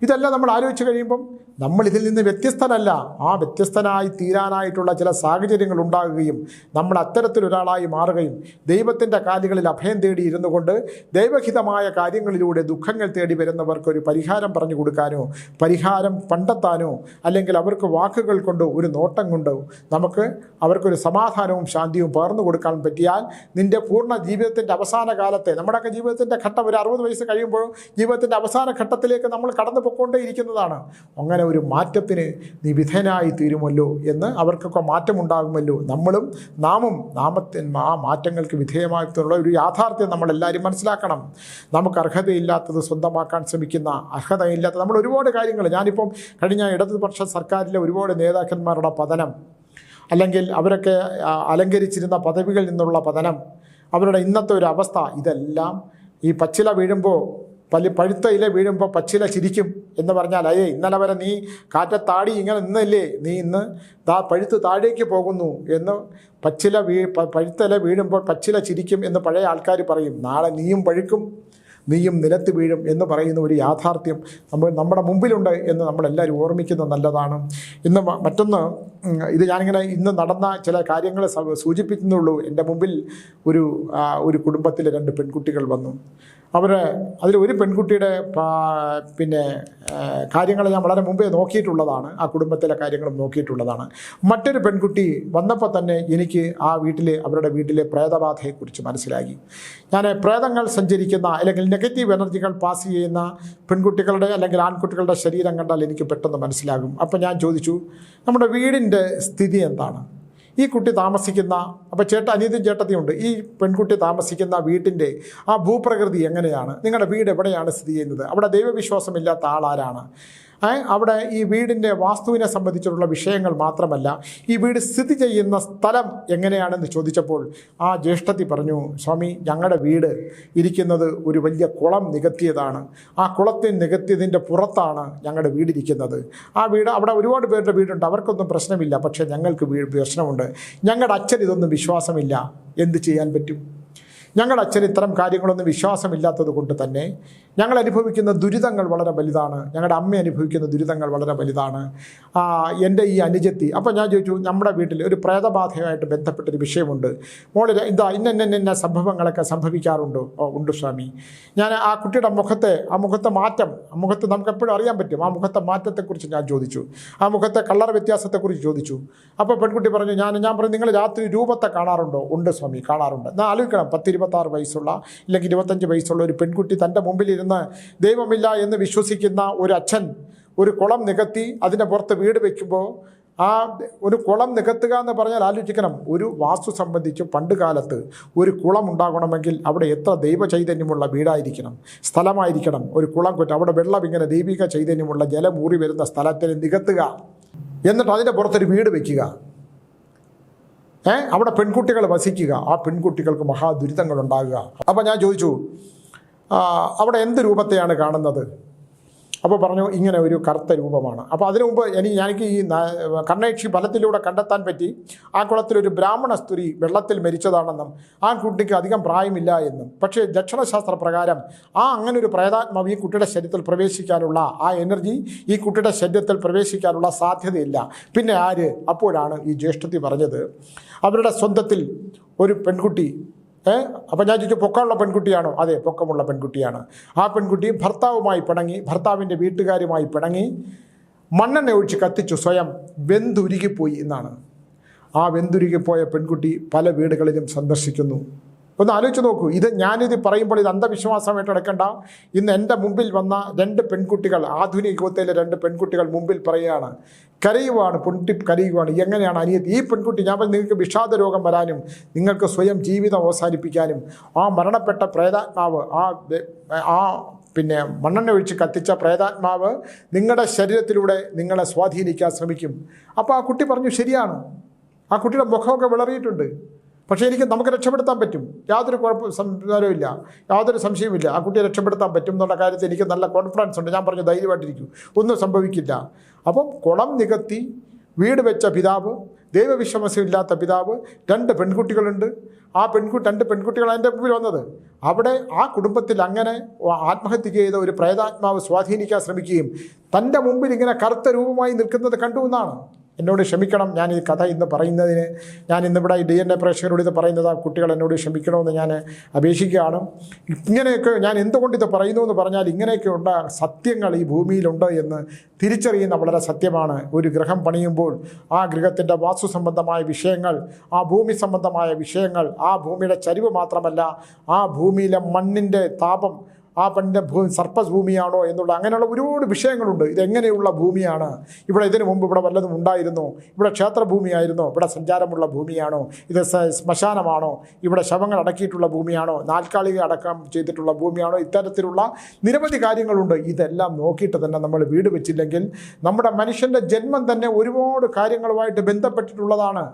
ഇതെല്ലാം നമ്മൾ ആലോചിച്ച് കഴിയുമ്പം നമ്മൾ ഇതിൽ നിന്ന് വ്യത്യസ്തനല്ല. ആ വ്യത്യസ്തനായി തീരാനായിട്ടുള്ള ചില സാഹചര്യങ്ങൾ ഉണ്ടാകുകയും നമ്മൾ അത്തരത്തിലൊരാളായി മാറുകയും ദൈവത്തിൻ്റെ കാലുകളിൽ അഭയം തേടി ഇരുന്നു കൊണ്ട് ദൈവഹിതമായ കാര്യങ്ങളിലൂടെ ദുഃഖങ്ങൾ തേടി വരുന്നവർക്കൊരു പരിഹാരം പറഞ്ഞു കൊടുക്കാനോ പരിഹാരം കണ്ടെത്താനോ അല്ലെങ്കിൽ അവർക്ക് വാക്കുകൾ കൊണ്ടോ ഒരു നോട്ടം കൊണ്ടോ നമുക്ക് അവർക്കൊരു സമാധാനവും ശാന്തിയും പകർന്നു കൊടുക്കാൻ പറ്റിയാൽ നിൻ്റെ പൂർണ്ണ ജീവിതത്തിൻ്റെ അവസാന കാലത്തെ, നമ്മുടെയൊക്കെ ജീവിതത്തിൻ്റെ ഘട്ടം ഒരു 60 വയസ്സ് കഴിയുമ്പോഴും ജീവിതത്തിൻ്റെ അവസാന ഘട്ടത്തിലേക്ക് നമ്മൾ കടന്നു പോയിക്കൊണ്ടേയിരിക്കുന്നതാണ്. അങ്ങനെ ഒരു മാറ്റത്തിന് നീ വിധേയനായി തീരുമല്ലോ എന്ന്, അവർക്കൊക്കെ മാറ്റമുണ്ടാകുമല്ലോ, നാമും ആ മാറ്റങ്ങൾക്ക് വിധേയമായിട്ടുള്ള ഒരു യാഥാർത്ഥ്യം നമ്മളെല്ലാവരും മനസ്സിലാക്കണം. നമുക്ക് അർഹതയില്ലാത്തത് സ്വന്തമാക്കാൻ ശ്രമിക്കുന്ന, അർഹതയില്ലാത്ത നമ്മൾ ഒരുപാട് കാര്യങ്ങൾ, ഞാനിപ്പം കഴിഞ്ഞ ഇടതുപക്ഷ സർക്കാരിലെ ഒരുപാട് നേതാക്കന്മാരുടെ പതനം, അല്ലെങ്കിൽ അവരൊക്കെ അലങ്കരിച്ചിരുന്ന പദവികളിൽ നിന്നുള്ള പതനം, അവരുടെ ഇന്നത്തെ ഒരു അവസ്ഥ, ഇതെല്ലാം ഈ പച്ചില വീഴുമ്പോൾ പഴുത്ത ഇല വീഴുമ്പോൾ പച്ചില ചിരിക്കും എന്ന് പറഞ്ഞാൽ, ഇന്നലെ വരെ നീ കാറ്റത്താടി ഇങ്ങനെ നിന്നല്ലേ, നീ ഇന്ന് പഴുത്ത് താഴേക്ക് പോകുന്നു എന്ന്. പഴുത്ത ഇല വീഴുമ്പോൾ പച്ചില ചിരിക്കും എന്ന് പഴയ ആൾക്കാർ പറയും. നാളെ നീയും പഴുക്കും, നീയും നിലത്ത് വീഴും എന്ന് പറയുന്ന ഒരു യാഥാർത്ഥ്യം നമ്മുടെ മുമ്പിലുണ്ട് എന്ന് നമ്മളെല്ലാവരും ഓർമ്മിക്കുന്നത് നല്ലതാണ്. മറ്റൊന്ന്, ഇത് ഞാനിങ്ങനെ ഇന്ന് നടന്ന ചില കാര്യങ്ങൾ സൂചിപ്പിക്കുന്നുള്ളൂ. എൻ്റെ മുമ്പിൽ ഒരു കുടുംബത്തിലെ 2 പെൺകുട്ടികൾ വന്നു. അതിലൊരു പെൺകുട്ടിയുടെ കാര്യങ്ങൾ ഞാൻ വളരെ മുമ്പേ നോക്കിയിട്ടുള്ളതാണ്, ആ കുടുംബത്തിലെ കാര്യങ്ങളും നോക്കിയിട്ടുള്ളതാണ്. മറ്റൊരു പെൺകുട്ടി വന്നപ്പോൾ തന്നെ എനിക്ക് അവരുടെ വീട്ടിലെ പ്രേതബാധയെക്കുറിച്ച് മനസ്സിലാക്കി. ഞാൻ പ്രേതങ്ങൾ സഞ്ചരിക്കുന്ന അല്ലെങ്കിൽ നെഗറ്റീവ് എനർജികൾ പാസ് ചെയ്യുന്ന പെൺകുട്ടികളുടെ അല്ലെങ്കിൽ ആൺകുട്ടികളുടെ ശരീരം കണ്ടാൽ എനിക്ക് പെട്ടെന്ന് മനസ്സിലാകും. അപ്പം ഞാൻ ചോദിച്ചു, നമ്മുടെ വീടിൻ്റെ സ്ഥിതി എന്താണ്? ഈ കുട്ടി താമസിക്കുന്ന, അപ്പോൾ അനിയത്തിയും ചേട്ടത്തിയുണ്ട്, ഈ പെൺകുട്ടി താമസിക്കുന്ന വീട്ടിൻ്റെ ആ ഭൂപ്രകൃതി എങ്ങനെയാണ്, നിങ്ങളുടെ വീട് എവിടെയാണ് സ്ഥിതി ചെയ്യുന്നത്, അവിടെ ദൈവവിശ്വാസമില്ലാത്ത ആളാരാണ്, അവിടെ ഈ വീടിൻ്റെ വാസ്തുവിനെ സംബന്ധിച്ചിട്ടുള്ള വിഷയങ്ങൾ മാത്രമല്ല, ഈ വീട് സ്ഥിതി ചെയ്യുന്ന സ്ഥലം എങ്ങനെയാണെന്ന് ചോദിച്ചപ്പോൾ ആ ജ്യേഷ്ഠത്തി പറഞ്ഞു, സ്വാമി ഞങ്ങളുടെ വീട് ഇരിക്കുന്നത് ഒരു വലിയ കുളം നികത്തിയതാണ്, ആ കുളത്തിൽ നികത്തിയതിൻ്റെ പുറത്താണ് ഞങ്ങളുടെ വീടിരിക്കുന്നത്. ആ വീട് അവിടെ ഒരുപാട് പേരുടെ വീടുണ്ട്, അവർക്കൊന്നും പ്രശ്നമില്ല, പക്ഷേ ഞങ്ങൾക്ക് പ്രശ്നമുണ്ട്. ഞങ്ങളുടെ അച്ഛൻ ഇതൊന്നും വിശ്വാസമില്ല, എന്ത് ചെയ്യാൻ പറ്റും? ഞങ്ങളുടെ അച്ഛൻ ഇത്തരം കാര്യങ്ങളൊന്നും വിശ്വാസമില്ലാത്തത് കൊണ്ട് തന്നെ ഞങ്ങൾ അനുഭവിക്കുന്ന ദുരിതങ്ങൾ വളരെ വലുതാണ്, ഞങ്ങളുടെ അമ്മ അനുഭവിക്കുന്ന ദുരിതങ്ങൾ വളരെ വലുതാണ്. എൻ്റെ ഈ അനുജത്തി, അപ്പോൾ ഞാൻ ചോദിച്ചു, നമ്മുടെ വീട്ടിൽ ഒരു പ്രേതബാധയുമായിട്ട് ബന്ധപ്പെട്ടൊരു വിഷയമുണ്ട്, മോളിൽ ഇന്ന സംഭവങ്ങളൊക്കെ സംഭവിക്കാറുണ്ടോ? ഉണ്ട് സ്വാമി. ഞാൻ ആ കുട്ടിയുടെ മുഖത്തെ മാറ്റം, മുഖത്ത് നമുക്ക് എപ്പോഴും അറിയാൻ പറ്റും, ആ മുഖത്തെ മാറ്റത്തെക്കുറിച്ച് ഞാൻ ചോദിച്ചു, ആ മുഖത്തെ കളർ വ്യത്യാസത്തെക്കുറിച്ച് ചോദിച്ചു. അപ്പോൾ പെൺകുട്ടി പറഞ്ഞു, ഞാൻ പറഞ്ഞു നിങ്ങൾ രാത്രി രൂപത്തെ കാണാറുണ്ടോ? ഉണ്ട് സ്വാമി, കാണാറുണ്ട്. ഞാൻ ആലോചിക്കണം, 26 വയസ്സുള്ള ഇല്ലെങ്കിൽ 25 വയസ്സുള്ള ഒരു പെൺകുട്ടി തൻ്റെ മുമ്പിലിരുന്ന് ദൈവമില്ല എന്ന് വിശ്വസിക്കുന്ന ഒരു അച്ഛൻ ഒരു കുളം നികത്തി അതിൻ്റെ പുറത്ത് വീട് വയ്ക്കുമ്പോൾ, ആ ഒരു കുളം നികത്തുക എന്ന് പറഞ്ഞാൽ ആലോചിക്കണം, ഒരു വാസ്തു സംബന്ധിച്ച് പണ്ട് കാലത്ത് ഒരു കുളം ഉണ്ടാകണമെങ്കിൽ അവിടെ എത്ര ദൈവ ചൈതന്യമുള്ള വീടായിരിക്കണം, സ്ഥലമായിരിക്കണം. ഒരു കുളം കൊറ്റ് അവിടെ വെള്ളം ഇങ്ങനെ ദൈവിക ചൈതന്യമുള്ള ജലം ഊറി വരുന്ന സ്ഥലത്തിന് നികത്തുക, എന്നിട്ട് അതിൻ്റെ പുറത്തൊരു വീട് വയ്ക്കുക, അവിടെ പെൺകുട്ടികൾ വസിക്കുക, ആ പെൺകുട്ടികൾക്ക് മഹാദുരിതങ്ങൾ ഉണ്ടാകുക. അപ്പോൾ ഞാൻ ചോദിച്ചു, അവിടെ എന്ത് രൂപത്തെയാണ് കാണുന്നത്? അപ്പോൾ പറഞ്ഞു, ഇങ്ങനെ ഒരു കറുത്ത രൂപമാണ്. അപ്പോൾ അതിനു മുമ്പ് എനിക്ക് ഈ കർണേക്ഷി ഫലത്തിലൂടെ കണ്ടെത്താൻ പറ്റി, ആ കുളത്തിലൊരു ബ്രാഹ്മണ സ്ത്രീ വെള്ളത്തിൽ മരിച്ചതാണെന്നും ആ കുട്ടിക്ക് അധികം പ്രായമില്ല എന്നും. പക്ഷേ ദക്ഷിണശാസ്ത്ര പ്രകാരം അങ്ങനെ ഒരു പ്രേതാത്മാവ് ഈ കുട്ടിയുടെ ശരീരത്തിൽ പ്രവേശിക്കാനുള്ള ആ എനർജി ഈ കുട്ടിയുടെ ശരീരത്തിൽ പ്രവേശിക്കാനുള്ള സാധ്യതയില്ല. പിന്നെ ആര്? അപ്പോഴാണ് ഈ ജ്യേഷ്ഠത്തി പറഞ്ഞത്, അവരുടെ സ്വന്തത്തിൽ ഒരു പെൺകുട്ടി. അപ്പോൾ ഞാൻ ചോദിച്ചു, പൊക്കമുള്ള പെൺകുട്ടിയാണോ? അതെ, പൊക്കമുള്ള പെൺകുട്ടിയാണ്. ആ പെൺകുട്ടി ഭർത്താവുമായി പിണങ്ങി, ഭർത്താവിൻ്റെ വീട്ടുകാരുമായി പിണങ്ങി മണ്ണെണ്ണ ഒഴിച്ച് കത്തിച്ചു, സ്വയം വെന്തുരുകിപ്പോയി എന്നാണ്. ആ വെന്തുരുകിപ്പോയ പെൺകുട്ടി പല വീടുകളിലും സന്ദർശിക്കുന്നു. ഒന്ന് ആലോചിച്ച് നോക്കൂ. ഞാനിത് പറയുമ്പോൾ ഇത് അന്ധവിശ്വാസമായിട്ട് എടുക്കണ്ട. ഇന്ന് എൻ്റെ മുമ്പിൽ വന്ന 2 പെൺകുട്ടികൾ, ആധുനിക യുഗത്തിലെ 2 പെൺകുട്ടികൾ മുമ്പിൽ പറയുകയാണ്, കരയുവാണ്, കരയുവാണ്. എങ്ങനെയാണ് അനിയത്തി? ഈ പെൺകുട്ടി, ഞാൻ നിങ്ങൾക്ക് വിഷാദ രോഗം വരാനും നിങ്ങൾക്ക് സ്വയം ജീവിതം അവസാനിപ്പിക്കാനും ആ മരണപ്പെട്ട പ്രേതാത്മാവ്, പിന്നെ മണ്ണെണ്ണ ഒഴിച്ച് കത്തിച്ച പ്രേതാത്മാവ് നിങ്ങളുടെ ശരീരത്തിലൂടെ നിങ്ങളെ സ്വാധീനിക്കാൻ ശ്രമിക്കും. അപ്പോൾ ആ കുട്ടി പറഞ്ഞു, ശരിയാണ്. ആ കുട്ടിയുടെ മുഖമൊക്കെ വിളറിയിട്ടുണ്ട്, പക്ഷേ നമുക്ക് രക്ഷപ്പെടുത്താൻ പറ്റും, യാതൊരു സംശയമില്ല, യാതൊരു സംശയമില്ല. ആ കുട്ടിയെ രക്ഷപ്പെടുത്താൻ പറ്റും എന്നുള്ള കാര്യത്തിൽ എനിക്ക് നല്ല കോൺഫിഡൻസ് ഉണ്ട്. ഞാൻ പറഞ്ഞു, ധൈര്യമായിട്ടിരിക്കും, ഒന്നും സംഭവിക്കില്ല. അപ്പം കുളം നികത്തി വീട് വെച്ച പിതാവ്, ദൈവവിശ്വാസമില്ലാത്ത പിതാവ്, 2 പെൺകുട്ടികളുണ്ട്. ആ 2 പെൺകുട്ടികളാണ് എൻ്റെ മുമ്പിൽ വന്നത്. അവിടെ ആ കുടുംബത്തിൽ അങ്ങനെ ആത്മഹത്യ ചെയ്ത ഒരു പ്രേതാത്മാവ് സ്വാധീനിക്കാൻ ശ്രമിക്കുകയും തൻ്റെ മുമ്പിൽ ഇങ്ങനെ കറുത്ത രൂപമായി നിൽക്കുന്നത് കണ്ടു എന്നാണ്. എന്നോട് ക്ഷമിക്കണം, ഞാൻ ഈ കഥ ഇന്ന് പറയുന്നതിന്. ഞാൻ ഇന്നിവിടെ DNA പ്രേക്ഷകരോട് ഇത് പറയുന്നത്, ആ കുട്ടികൾ എന്നോട് ക്ഷമിക്കണമെന്ന് ഞാൻ അപേക്ഷിക്കുകയാണ്. ഇങ്ങനെയൊക്കെ ഞാൻ എന്തുകൊണ്ട് ഇത് പറയുന്നു എന്ന് പറഞ്ഞാൽ, ഇങ്ങനെയൊക്കെയുള്ള സത്യങ്ങൾ ഈ ഭൂമിയിലുണ്ട് എന്ന് തിരിച്ചറിയുന്ന വളരെ സത്യമാണ്. ഒരു ഗൃഹം പണിയുമ്പോൾ ആ ഗൃഹത്തിൻ്റെ വാസ്തു സംബന്ധമായ വിഷയങ്ങൾ, ആ ഭൂമി സംബന്ധമായ വിഷയങ്ങൾ, ആ ഭൂമിയുടെ ചരിവ് മാത്രമല്ല, ആ ഭൂമിയിലെ മണ്ണിൻ്റെ താപം, ആ പണ്ട് സർപ്പഭൂമിയാണോ എന്നുള്ള അങ്ങനെയുള്ള ഒരുപാട് വിഷയങ്ങളുണ്ട്. ഇതെങ്ങനെയുള്ള ഭൂമിയാണ്? ഇതിനു മുമ്പ് ഇവിടെ വല്ലതും ഉണ്ടായിരുന്നോ? ഇവിടെ ക്ഷേത്രഭൂമിയായിരുന്നോ? ഇവിടെ സഞ്ചാരമുള്ള ഭൂമിയാണോ? ഇത് ശ്മശാനമാണോ? ഇവിടെ ശവങ്ങൾ അടക്കിയിട്ടുള്ള ഭൂമിയാണോ? നാൽക്കാലിക അടക്കം ചെയ്തിട്ടുള്ള ഭൂമിയാണോ? ഇത്തരത്തിലുള്ള നിരവധി കാര്യങ്ങളുണ്ട്. ഇതെല്ലാം നോക്കിയിട്ട് തന്നെ നമ്മൾ വീട് വെച്ചില്ലെങ്കിൽ നമ്മുടെ മനുഷ്യൻ്റെ ജന്മം തന്നെ ഒരുപാട് കാര്യങ്ങളുമായിട്ട് ബന്ധപ്പെട്ടിട്ടുള്ളതാണ്.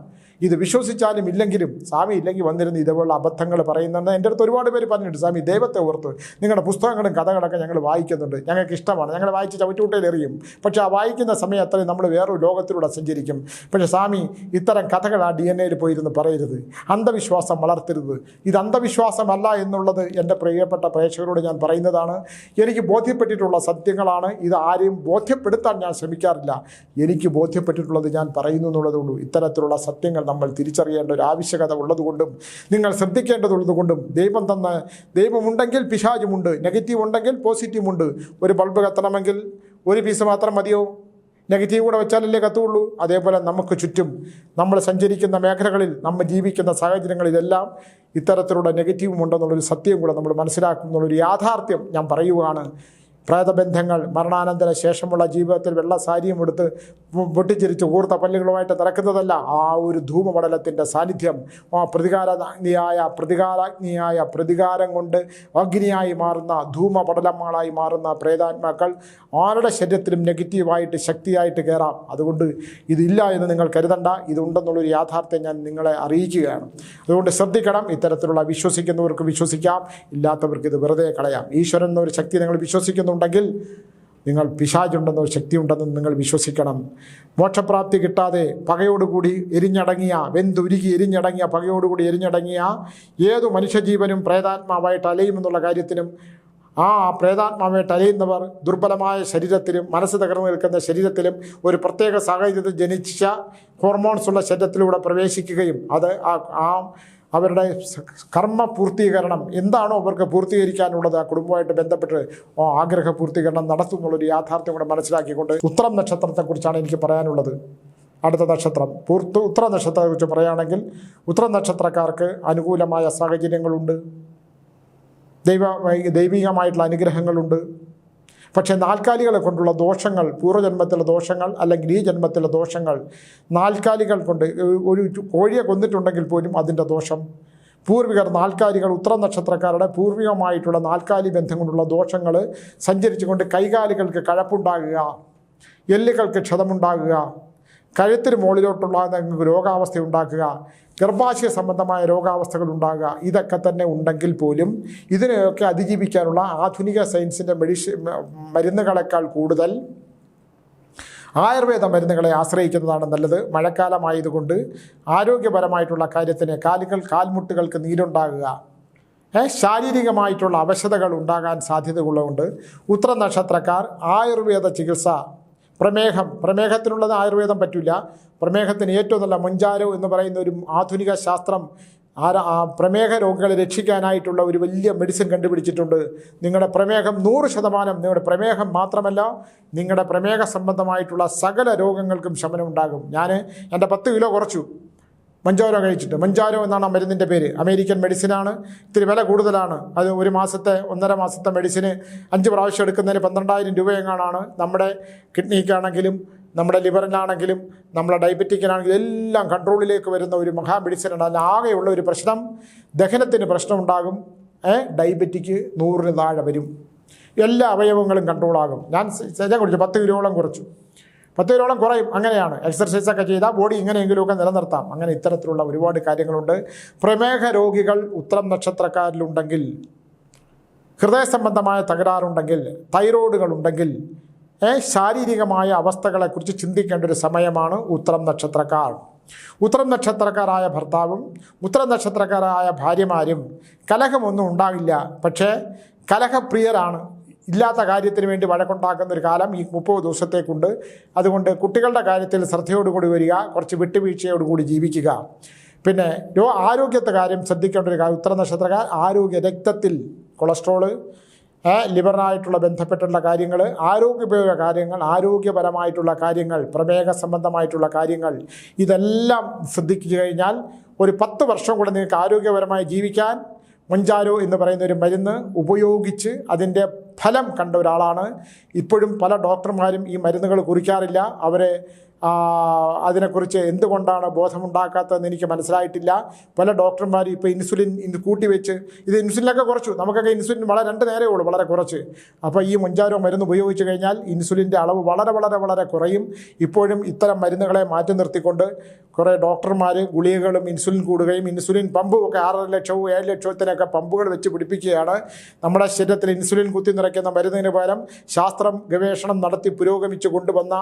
ഇത് വിശ്വസിച്ചാലും ഇല്ലെങ്കിലും, സ്വാമി ഇല്ലെങ്കിൽ വന്നിരുന്ന് ഇതേപോലുള്ള അബദ്ധങ്ങൾ പറയുന്നുണ്ട്. എൻ്റെ അടുത്ത് ഒരുപാട് പേര് പറഞ്ഞിട്ടുണ്ട്, സ്വാമി ദൈവത്തെ ഓർത്ത് നിങ്ങളുടെ പുസ്തകങ്ങളും കഥകളൊക്കെ ഞങ്ങൾ വായിക്കുന്നുണ്ട്, ഞങ്ങൾക്ക് ഇഷ്ടമാണ്, ഞങ്ങൾ വായിച്ച് ചവിറ്റുകുട്ടയിൽ എറിയും. പക്ഷേ ആ വായിക്കുന്ന സമയം അത്രയും നമ്മൾ വേറൊരു ലോകത്തിലൂടെ സഞ്ചരിക്കും. പക്ഷേ സ്വാമി ഇത്തരം കഥകൾ ആ DNA പോയിരുന്ന് പറയരുത്, അന്ധവിശ്വാസം വളർത്തരുത്. ഇത് അന്ധവിശ്വാസമല്ല എന്നുള്ളത് എൻ്റെ പ്രിയപ്പെട്ട പ്രേക്ഷകരോട് ഞാൻ പറയുന്നതാണ്. എനിക്ക് ബോധ്യപ്പെട്ടിട്ടുള്ള സത്യങ്ങളാണ്. ഇത് ആരെയും ബോധ്യപ്പെടുത്താൻ ഞാൻ ശ്രമിക്കാറില്ല. എനിക്ക് ബോധ്യപ്പെട്ടിട്ടുള്ളത് ഞാൻ പറയുന്നു എന്നുള്ളതേ ഉള്ളൂ. ഇത്തരത്തിലുള്ള സത്യങ്ങൾ നമ്മൾ തിരിച്ചറിയേണ്ട ഒരു ആവശ്യകത ഉള്ളതുകൊണ്ടും നിങ്ങൾ ശ്രദ്ധിക്കേണ്ടതുള്ളതുകൊണ്ടും, ദൈവമുണ്ടെങ്കിൽ പിശാചുമുണ്ട്, നെഗറ്റീവ് ഉണ്ടെങ്കിൽ പോസിറ്റീവ് ഉണ്ട്. ഒരു ബൾബ് കത്തണമെങ്കിൽ ഒരു പീസ് മാത്രം മതിയോ? നെഗറ്റീവ് കൂടെ വെച്ചാലല്ലേ കത്തുള്ളൂ. അതേപോലെ നമുക്ക് ചുറ്റും നമ്മൾ സഞ്ചരിക്കുന്ന മേഖലകളിൽ, നമ്മൾ ജീവിക്കുന്ന സാഹചര്യങ്ങളിലെല്ലാം ഇത്തരത്തിലുള്ള നെഗറ്റീവും ഉണ്ടെന്നുള്ളൊരു സത്യം കൂടെ നമ്മൾ മനസ്സിലാക്കുന്നുള്ളൊരു യാഥാർത്ഥ്യം ഞാൻ പറയുകയാണ്. പ്രേതബന്ധങ്ങൾ, മരണാനന്തര ശേഷമുള്ള ജീവിതത്തിൽ വെള്ള സാരിയും എടുത്ത് പൊട്ടിച്ചിരിച്ച് കൂർത്ത പല്ലുകളുമായിട്ട് നടക്കുന്നതല്ല. ആ ഒരു ധൂമപടലത്തിൻ്റെ സാന്നിധ്യം, ആ പ്രതികാരം കൊണ്ട് അഗ്നിയായി മാറുന്ന ധൂമപടലങ്ങളായി മാറുന്ന പ്രേതാത്മാക്കൾ ആരുടെ ശരീരത്തിലും നെഗറ്റീവായിട്ട് ശക്തിയായിട്ട് കയറാം. അതുകൊണ്ട് ഇതില്ല എന്ന് നിങ്ങൾ കരുതണ്ട, ഇതുണ്ടെന്നുള്ളൊരു യാഥാർത്ഥ്യം ഞാൻ നിങ്ങളെ അറിയിക്കുകയാണ്. അതുകൊണ്ട് ശ്രദ്ധിക്കണം. ഇത്തരത്തിലുള്ള വിശ്വസിക്കുന്നവർക്ക് വിശ്വസിക്കാം, ഇല്ലാത്തവർക്ക് ഇത് വെറുതെ കളയാം. ഈശ്വരൻ എന്നൊരു ശക്തി നിങ്ങൾ വിശ്വസിക്കുന്നുണ്ടെങ്കിൽ നിങ്ങൾ പിശാചുണ്ടെന്നൊരു ശക്തിയുണ്ടെന്ന് നിങ്ങൾ വിശ്വസിക്കണം. മോക്ഷപ്രാപ്തി കിട്ടാതെ പകയോടുകൂടി വെന്തുരുകി എരിഞ്ഞടങ്ങിയ പകയോടുകൂടി എരിഞ്ഞടങ്ങിയ ഏതു മനുഷ്യജീവനും പ്രേതാത്മാവായിട്ട് അലയുമെന്നുള്ള കാര്യത്തിനും ആ പ്രേതാത്മാവായിട്ട് അലയുന്നവർ ദുർബലമായ ശരീരത്തിലും മനസ്സ് തകർന്നു നിൽക്കുന്ന ശരീരത്തിലും ഒരു പ്രത്യേക സാഹചര്യത്തിൽ ജനിച്ച ഹോർമോൺസുള്ള ശരീരത്തിലൂടെ പ്രവേശിക്കുകയും അത് അവരുടെ കർമ്മ പൂർത്തീകരണം എന്താണോ അവർക്ക് പൂർത്തീകരിക്കാനുള്ളത് ആ കുടുംബമായിട്ട് ബന്ധപ്പെട്ട് ആഗ്രഹ പൂർത്തീകരണം നടത്തുന്നുള്ളൊരു യാഥാർത്ഥ്യം കൂടെ മനസ്സിലാക്കിക്കൊണ്ട് ഉത്രം നക്ഷത്രത്തെക്കുറിച്ചാണ് എനിക്ക് പറയാനുള്ളത്. അടുത്ത നക്ഷത്രം ഉത്ര നക്ഷത്രത്തെക്കുറിച്ച് പറയുകയാണെങ്കിൽ ഉത്ര നക്ഷത്രക്കാർക്ക് അനുകൂലമായ സാഹചര്യങ്ങളുണ്ട്, ദൈവികമായിട്ടുള്ള അനുഗ്രഹങ്ങളുണ്ട്. പക്ഷേ നാൽക്കാലികളെ കൊണ്ടുള്ള ദോഷങ്ങൾ, പൂർവ്വജന്മത്തിലെ ദോഷങ്ങൾ അല്ലെങ്കിൽ ഈ ജന്മത്തിലെ ദോഷങ്ങൾ, നാൽക്കാലികൾ കൊണ്ട് ഒരു കോഴിയെ കൊന്നിട്ടുണ്ടെങ്കിൽ പോലും അതിൻ്റെ ദോഷം, പൂർവികർ നാൽക്കാലികൾ ഉത്തര നക്ഷത്രക്കാരുടെ പൂർവികമായിട്ടുള്ള നാൽക്കാലി ബന്ധം കൊണ്ടുള്ള ദോഷങ്ങൾ സഞ്ചരിച്ചുകൊണ്ട് കൈകാലുകൾക്ക് കഴപ്പുണ്ടാകുക, എല്ലുകൾക്ക് ക്ഷതമുണ്ടാകുക, കഴുത്തിന് മുകളിലോട്ടുള്ള രോഗാവസ്ഥ ഉണ്ടാക്കുക, ഗർഭാശയ സംബന്ധമായ രോഗാവസ്ഥകൾ ഉണ്ടാകുക, ഇതൊക്കെ തന്നെ ഉണ്ടെങ്കിൽ പോലും ഇതിനെയൊക്കെ അതിജീവിക്കാനുള്ള ആധുനിക സയൻസിൻ്റെ മരുന്നുകളെക്കാൾ കൂടുതൽ ആയുർവേദ മരുന്നുകളെ ആശ്രയിക്കുന്നതാണ് നല്ലത്. മഴക്കാലമായതുകൊണ്ട് ആരോഗ്യപരമായിട്ടുള്ള കാര്യത്തിന് കാൽമുട്ടുകൾക്ക് നീരുണ്ടാകുക, ശാരീരികമായിട്ടുള്ള അവശതകൾ ഉണ്ടാകാൻ സാധ്യതയുള്ളതുകൊണ്ട് ഉത്തര നക്ഷത്രക്കാർ ആയുർവേദ ചികിത്സ, പ്രമേഹത്തിനുള്ളത് ആയുർവേദം പറ്റില്ല. പ്രമേഹത്തിന് ഏറ്റവും നല്ല മൊഞ്ചാരോ എന്ന് പറയുന്ന ഒരു ആധുനിക ശാസ്ത്രം പ്രമേഹ രോഗികളെ രക്ഷിക്കാനായിട്ടുള്ള ഒരു വലിയ മെഡിസിൻ കണ്ടുപിടിച്ചിട്ടുണ്ട്. നിങ്ങളുടെ പ്രമേഹം 100%, നിങ്ങളുടെ പ്രമേഹം മാത്രമല്ല നിങ്ങളുടെ പ്രമേഹ സംബന്ധമായിട്ടുള്ള സകല രോഗങ്ങൾക്കും ശമനം ഉണ്ടാകും. ഞാൻ എൻ്റെ 10 കിലോ കുറച്ചു മഞ്ചാരോ കഴിച്ചിട്ട്. മഞ്ചാരോ എന്നാണ് ആ മരുന്നിൻ്റെ പേര്. അമേരിക്കൻ മെഡിസിനാണ്, ഇത്തിരി വില കൂടുതലാണ്. അത് 1.5 മാസത്തെ മെഡിസിന് 5 പ്രാവശ്യം എടുക്കുന്നതിന് 12,000 രൂപ എങ്ങാനാണ്. നമ്മുടെ കിഡ്നിക്കാണെങ്കിലും നമ്മുടെ ലിവറിനാണെങ്കിലും നമ്മുടെ ഡയബറ്റിക്കിനാണെങ്കിലും എല്ലാം കൺട്രോളിലേക്ക് വരുന്ന ഒരു മഹാ മെഡിസിനാണ്. അതിന് ആകെയുള്ള ഒരു പ്രശ്നം ദഹനത്തിന് പ്രശ്നമുണ്ടാകും, ഡയബറ്റിക്ക് 100-ന് താഴെ വരും, എല്ലാ അവയവങ്ങളും കൺട്രോളാകും. ഞാൻ കുറിച്ച് 10 കിലോളം കുറച്ചു, 10 കിലോളം കുറയും. അങ്ങനെയാണ് എക്സർസൈസൊക്കെ ചെയ്താൽ ബോഡി ഇങ്ങനെയെങ്കിലുമൊക്കെ നിലനിർത്താം. അങ്ങനെ ഇത്തരത്തിലുള്ള ഒരുപാട് കാര്യങ്ങളുണ്ട്. പ്രമേഹ രോഗികൾ ഉത്തരം നക്ഷത്രക്കാരിലുണ്ടെങ്കിൽ, ഹൃദയ സംബന്ധമായ തകരാറുണ്ടെങ്കിൽ, തൈറോയിഡുകളുണ്ടെങ്കിൽ, ശാരീരികമായ അവസ്ഥകളെക്കുറിച്ച് ചിന്തിക്കേണ്ട ഒരു സമയമാണ് ഉത്തരം നക്ഷത്രക്കാർ. ഉത്തരം നക്ഷത്രക്കാരായ ഭർത്താവും ഉത്തരം നക്ഷത്രക്കാരായ ഭാര്യമാരും കലഹമൊന്നും ഉണ്ടാകില്ല. പക്ഷേ കലഹപ്രിയരാണ്. ഇല്ലാത്ത കാര്യത്തിന് വേണ്ടി വഴക്കുണ്ടാക്കുന്ന ഒരു കാലം ഈ 30 ദിവസത്തേക്കുണ്ട്. അതുകൊണ്ട് കുട്ടികളുടെ കാര്യത്തിൽ ശ്രദ്ധയോടുകൂടി വരിക, കുറച്ച് വിട്ടുവീഴ്ചയോടുകൂടി ജീവിക്കുക. പിന്നെ ആരോഗ്യത്തെ കാര്യം ശ്രദ്ധിക്കേണ്ട ഒരു കാര്യം, ഉത്തര നക്ഷത്രക്കാർ രക്തത്തിൽ കൊളസ്ട്രോള്, ലിവറിനായിട്ടുള്ള ബന്ധപ്പെട്ടുള്ള കാര്യങ്ങൾ, ആരോഗ്യപരമായിട്ടുള്ള കാര്യങ്ങൾ, പ്രമേഹ സംബന്ധമായിട്ടുള്ള കാര്യങ്ങൾ, ഇതെല്ലാം ശ്രദ്ധിച്ചു കഴിഞ്ഞാൽ ഒരു 10 വർഷം കൂടെ നിങ്ങൾക്ക് ആരോഗ്യപരമായി ജീവിക്കാൻ മൊഞ്ചാരോ എന്ന് പറയുന്ന ഒരു മരുന്ന് ഉപയോഗിച്ച് അതിൻ്റെ ഫലം കണ്ട ഒരാളാണ്. ഇപ്പോഴും പല ഡോക്ടർമാരും ഈ മരുന്നുകൾ കുറിക്കാറില്ല. അവരെ അതിനെക്കുറിച്ച് എന്തുകൊണ്ടാണ് ബോധമുണ്ടാക്കാത്തതെന്ന് എനിക്ക് മനസ്സിലായിട്ടില്ല. പല ഡോക്ടർമാരും ഇപ്പോൾ ഇൻസുലിൻ കൂട്ടിവെച്ച് ഇൻസുലിനൊക്കെ കുറച്ചു, നമുക്കൊക്കെ ഇൻസുലിൻ 2 നേരമേ ഉള്ളൂ, വളരെ കുറച്ച്. അപ്പോൾ ഈ മൊഞ്ചാരോ മരുന്ന് ഉപയോഗിച്ച് കഴിഞ്ഞാൽ ഇൻസുലിൻ്റെ അളവ് വളരെ വളരെ വളരെ കുറയും. ഇപ്പോഴും ഇത്തരം മരുന്നുകളെ മാറ്റി നിർത്തിക്കൊണ്ട് കുറേ ഡോക്ടർമാർ ഗുളികകളും ഇൻസുലിൻ കൂടുകയും ഇൻസുലിൻ പമ്പും ഒക്കെ 6.5 ലക്ഷവും 7 ലക്ഷത്തിനൊക്കെ പമ്പുകൾ വെച്ച് പിടിപ്പിക്കുകയാണ്. നമ്മുടെ ശരീരത്തിൽ ഇൻസുലിൻ കുത്തി നിറയ്ക്കുന്ന മരുന്നിന് പകരം ശാസ്ത്രം ഗവേഷണം നടത്തി പുരോഗമിച്ച് കൊണ്ടുവന്ന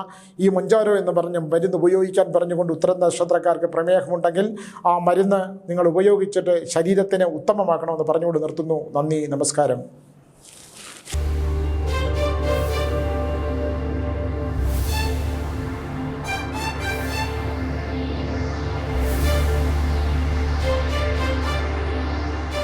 ഈ മൊഞ്ചാരോ എന്ന് പറഞ്ഞ മരുന്ന് ഉപയോഗിക്കാൻ പറഞ്ഞുകൊണ്ട് ഉത്തരം നക്ഷത്രക്കാർക്ക് പ്രമേഹമുണ്ടെങ്കിൽ ആ മരുന്ന് നിങ്ങൾ ഉപയോഗിച്ചിട്ട് ശരീരത്തിനെ ഉത്തമമാക്കണമെന്ന് പറഞ്ഞുകൊണ്ട് നിർത്തുന്നു. നന്ദി, നമസ്കാരം.